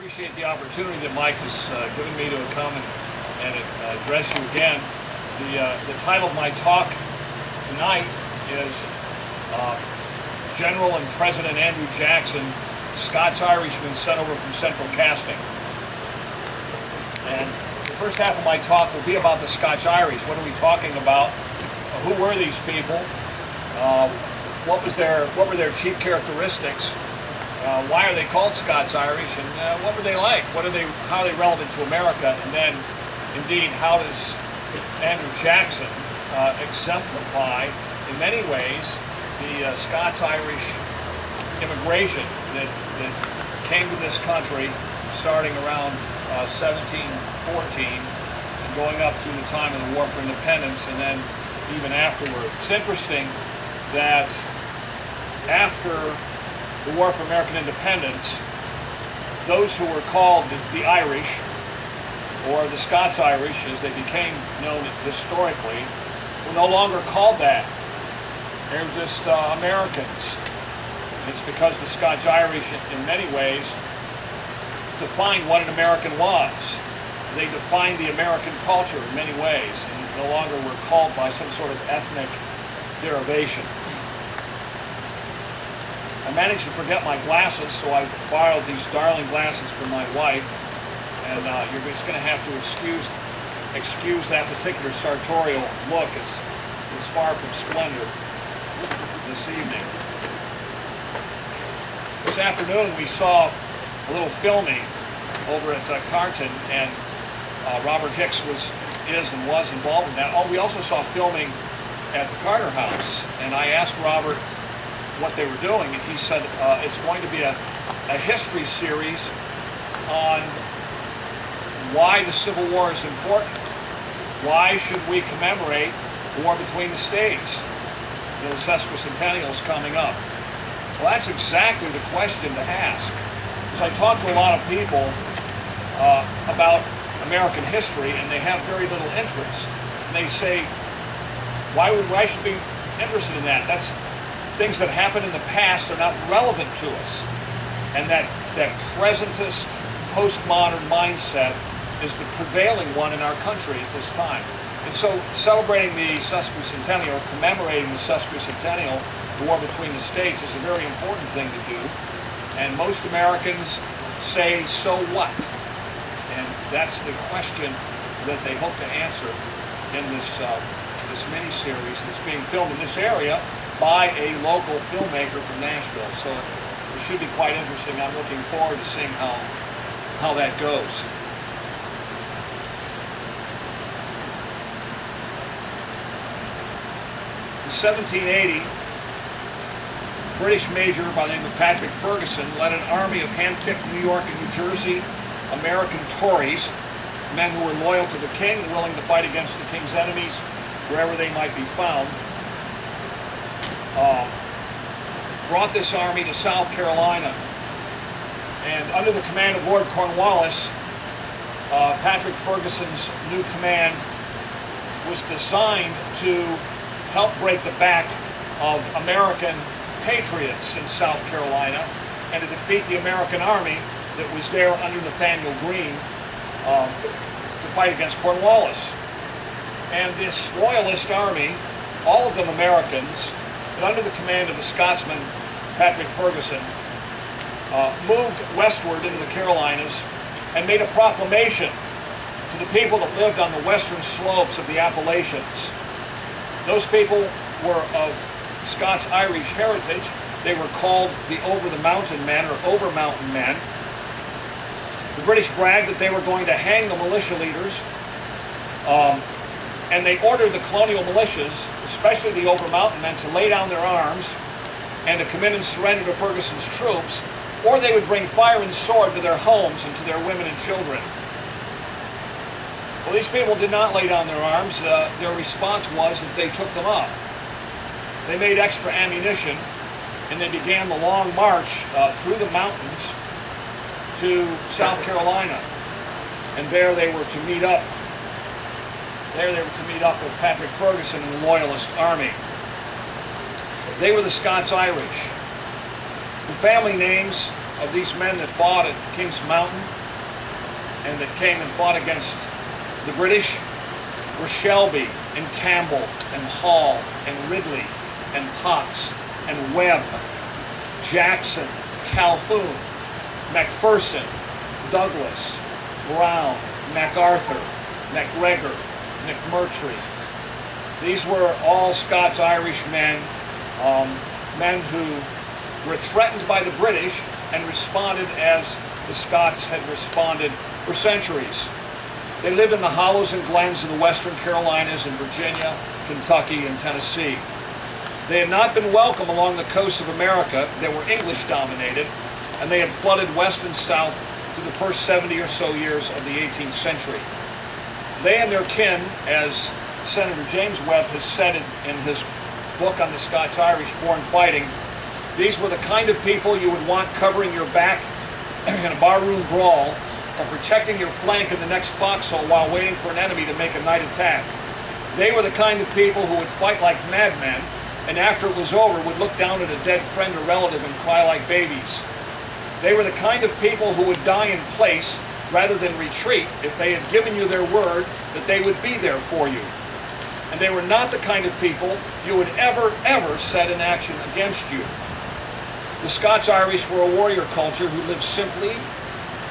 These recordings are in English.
appreciate the opportunity that Mike has given me to come and address you again. The title of my talk tonight is General and President Andrew Jackson, Scots-Irishman sent over from Central Casting. And the first half of my talk will be about the Scotch-Irish. What are we talking about? Who were these people? What were their chief characteristics? Why are they called Scots-Irish, and what were they like? How are they relevant to America? And then, indeed, how does Andrew Jackson exemplify, in many ways, the Scots-Irish immigration that came to this country starting around 1714 and going up through the time of the War for Independence and then even afterward. It's interesting that after the War for American Independence, those who were called the Irish, or the Scots-Irish as they became known historically, were no longer called that. They were just Americans. And it's because the Scotch-Irish, in many ways, defined what an American was. They defined the American culture in many ways, and no longer were called by some sort of ethnic derivation. I managed to forget my glasses, so I borrowed these darling glasses from my wife, and you're just going to have to excuse that particular sartorial look. It's far from splendor this evening. This afternoon we saw a little filming over at Carton, and Robert Hicks was involved in that. Oh, we also saw filming at the Carter House, and I asked Robert what they were doing, and he said it's going to be a history series on why the Civil War is important. Why should we commemorate the war between the states? The sesquicentennial is coming up. Well, that's exactly the question to ask. Because I talk to a lot of people about American history, and they have very little interest. And they say, why should we be interested in that? That's things that happened in the past are not relevant to us. And that presentist, postmodern mindset is the prevailing one in our country at this time. And so celebrating the sesquicentennial, commemorating the sesquicentennial, the war between the states, is a very important thing to do. And most Americans say, so what? And that's the question that they hope to answer in this mini-series that's being filmed in this area by a local filmmaker from Nashville. So it should be quite interesting. I'm looking forward to seeing how that goes. In 1780, a British major by the name of Patrick Ferguson led an army of hand-picked New York and New Jersey American Tories, men who were loyal to the king and willing to fight against the king's enemies wherever they might be found, brought this army to South Carolina. And under the command of Lord Cornwallis, Patrick Ferguson's new command was designed to help break the back of American patriots in South Carolina and to defeat the American army that was there under Nathaniel Greene to fight against Cornwallis. And this loyalist army, all of them Americans, but under the command of the Scotsman Patrick Ferguson, moved westward into the Carolinas and made a proclamation to the people that lived on the western slopes of the Appalachians. Those people were of Scots-Irish heritage. They were called the Over-the-Mountain Men, or Over-Mountain Men. The British bragged that they were going to hang the militia leaders, and they ordered the colonial militias, especially the Over-Mountain Men, to lay down their arms and to come in and surrender to Ferguson's troops, or they would bring fire and sword to their homes and to their women and children. Well, these people did not lay down their arms. Their response was that they took them up. They made extra ammunition, and they began the long march through the mountains to South Carolina. And there they were to meet up. There they were to meet up with Patrick Ferguson and the Loyalist Army. They were the Scots-Irish. The family names of these men that fought at Kings Mountain and that came and fought against the British were Shelby and Campbell and Hall and Ridley and Potts and Webb, Jackson, Calhoun, McPherson, Douglas, Brown, MacArthur, MacGregor, McMurtry. These were all Scots-Irish men, men who were threatened by the British and responded as the Scots had responded for centuries. They lived in the hollows and glens of the western Carolinas and Virginia, Kentucky, and Tennessee. They had not been welcome along the coasts of America that were English-dominated, and they had flooded west and south through the first 70 or so years of the 18th century. They and their kin, as Senator James Webb has said in his book on the Scots-Irish born fighting, these were the kind of people you would want covering your back in a barroom brawl or protecting your flank in the next foxhole while waiting for an enemy to make a night attack. They were the kind of people who would fight like madmen, and after it was over would look down at a dead friend or relative and cry like babies. They were the kind of people who would die in place rather than retreat if they had given you their word that they would be there for you. And they were not the kind of people you would ever set in action against you. The Scots-Irish were a warrior culture who lived simply,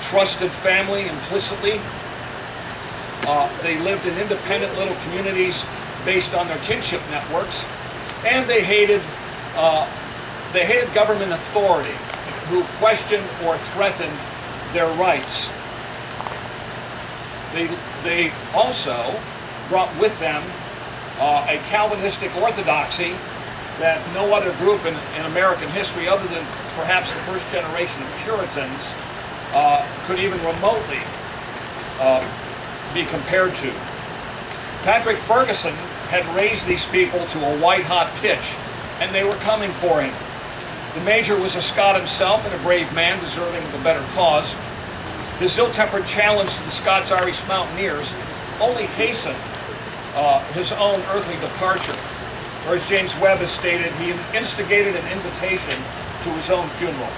trusted family implicitly. They lived in independent little communities based on their kinship networks, and they hated government authority who questioned or threatened their rights. They also brought with them a Calvinistic orthodoxy that no other group in American history, other than perhaps the first generation of Puritans, could even remotely be compared to. Patrick Ferguson had raised these people to a white-hot pitch, and they were coming for him. The Major was a Scot himself and a brave man deserving of a better cause. His ill-tempered challenge to the Scots-Irish mountaineers only hastened his own earthly departure. Or as James Webb has stated, he instigated an invitation to his own funeral.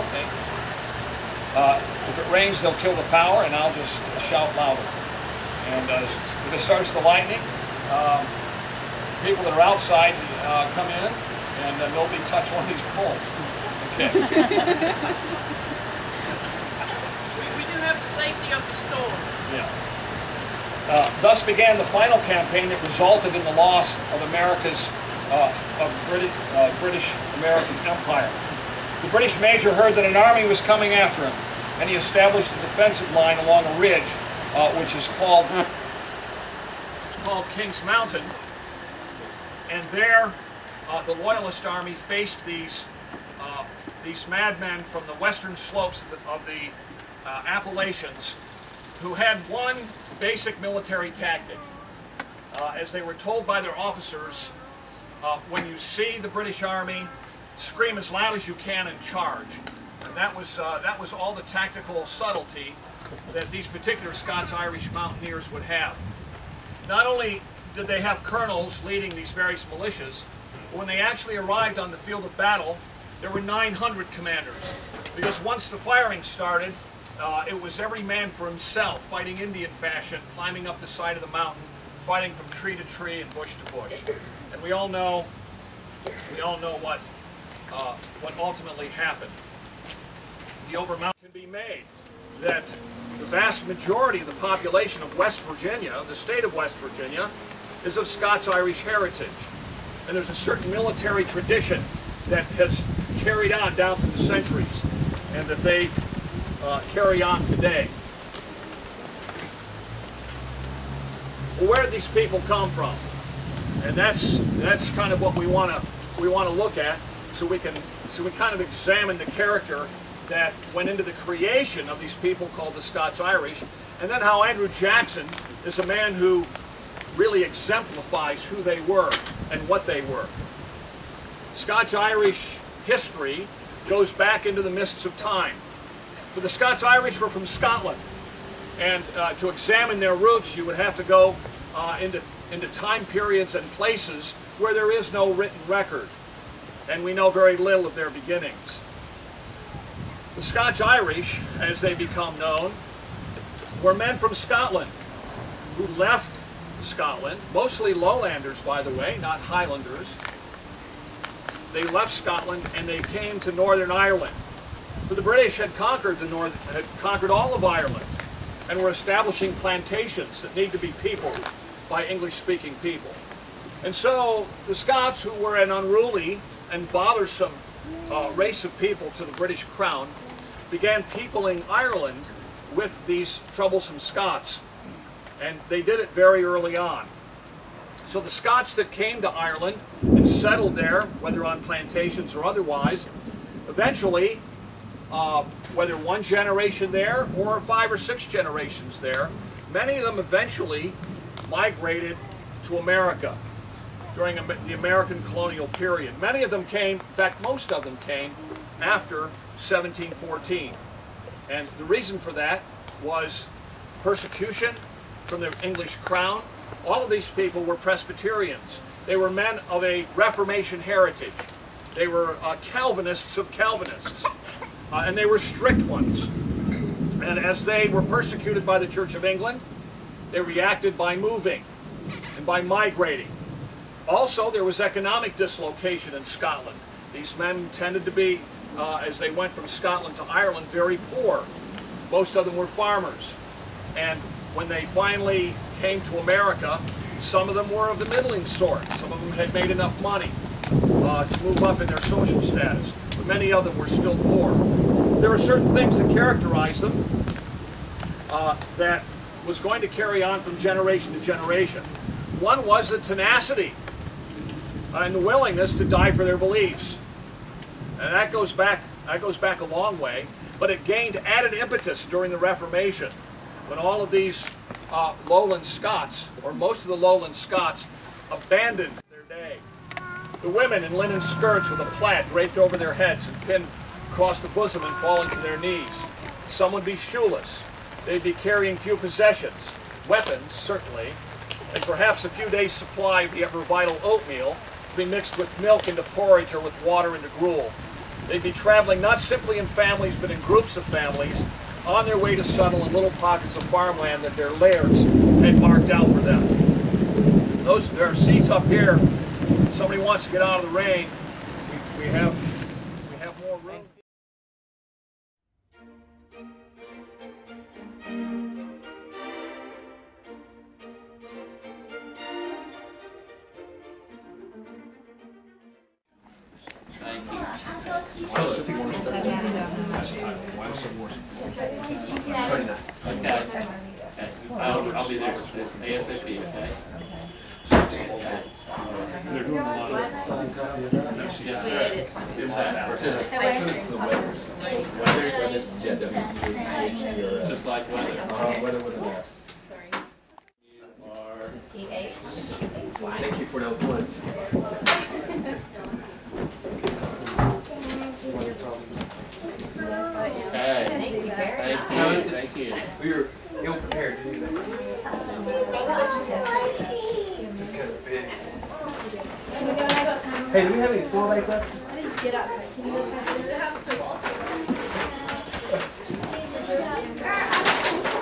Okay. If it rains, they'll kill the power, and I'll just shout louder. And if it starts to lightning, people that are outside come in, and nobody touch one of these poles. Okay. We do have the safety of the storm. Yeah. Thus began the final campaign that resulted in the loss of America's British American Empire. The British Major heard that an army was coming after him, and he established a defensive line along a ridge, which is called Kings Mountain. And there, the Loyalist army faced these madmen from the western slopes of the Appalachians, who had one basic military tactic. As they were told by their officers, when you see the British Army, scream as loud as you can and charge. And that was all the tactical subtlety that these particular Scots-Irish mountaineers would have. Not only did they have colonels leading these various militias, but when they actually arrived on the field of battle, there were 900 commanders. Because once the firing started, it was every man for himself, fighting Indian fashion, climbing up the side of the mountain, fighting from tree to tree and bush to bush. And we all know what ultimately happened. The overmount can be made that the vast majority of the population of West Virginia, the state of West Virginia, is of Scots-Irish heritage. And there's a certain military tradition that has carried on down through the centuries, and that they carry on today. Well, where did these people come from? And that's kind of what we want to look at, so we kind of examine the character that went into the creation of these people called the Scots-Irish, and then how Andrew Jackson is a man who really exemplifies who they were and what they were. Scotch-Irish history goes back into the mists of time. For the Scots-Irish were from Scotland, and to examine their roots you would have to go into into time periods and places where there is no written record, and we know very little of their beginnings. The Scotch-Irish, as they become known, were men from Scotland who left Scotland, mostly lowlanders, by the way, not Highlanders. They left Scotland and they came to Northern Ireland. For the British had conquered all of Ireland and were establishing plantations that need to be peopled by English-speaking people. And so the Scots, who were an unruly and bothersome race of people to the British Crown, began peopling Ireland with these troublesome Scots. And they did it very early on. So the Scots that came to Ireland and settled there, whether on plantations or otherwise, eventually, whether one generation there or 5 or 6 generations there, many of them eventually migrated to America during the American colonial period. Many of them came, in fact most of them came after 1714. And the reason for that was persecution from the English crown. All of these people were Presbyterians. They were men of a Reformation heritage. They were Calvinists of Calvinists. And they were strict ones. And as they were persecuted by the Church of England, they reacted by moving and by migrating. Also, there was economic dislocation in Scotland. These men tended to be, as they went from Scotland to Ireland, very poor. Most of them were farmers. And when they finally came to America, some of them were of the middling sort. Some of them had made enough money to move up in their social status, but many of them were still poor. There were certain things that characterized them that was going to carry on from generation to generation. One was the tenacity and the willingness to die for their beliefs. And that goes back a long way, but it gained added impetus during the Reformation, when all of these lowland Scots, or most of the lowland Scots, abandoned their day. The women in linen skirts with a plait draped over their heads and pinned across the bosom and falling to their knees. Some would be shoeless. They'd be carrying few possessions, weapons certainly, and perhaps a few days' supply of the ever vital oatmeal to be mixed with milk into porridge or with water into gruel. They'd be traveling not simply in families but in groups of families, on their way to settle in little pockets of farmland that their lairds had marked out for them. There are seats up here. If somebody wants to get out of the rain, we have more room. Okay. I'll be there. It's ASAP, okay? They're doing a lot of Yes, sir. Who's that? Just like weather. Weather with an S. Thank you for those words. Okay. Thank you. We were ill prepared to do that. Just kind of big. Hey, do we have any school lights left? I didn't get outside. Can you guys have this?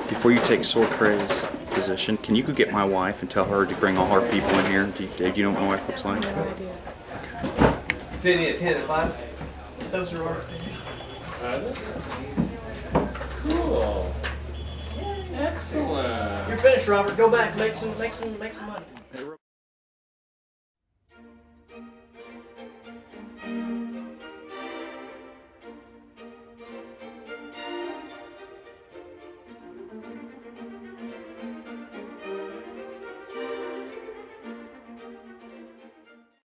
Before you take Sorcre's position, can you go get my wife and tell her to bring all her people in here? Do you know what my wife looks like? So you need a 10 and 5? Those are our Cool. Excellent. You're finished, Robert. Go back. Make some money.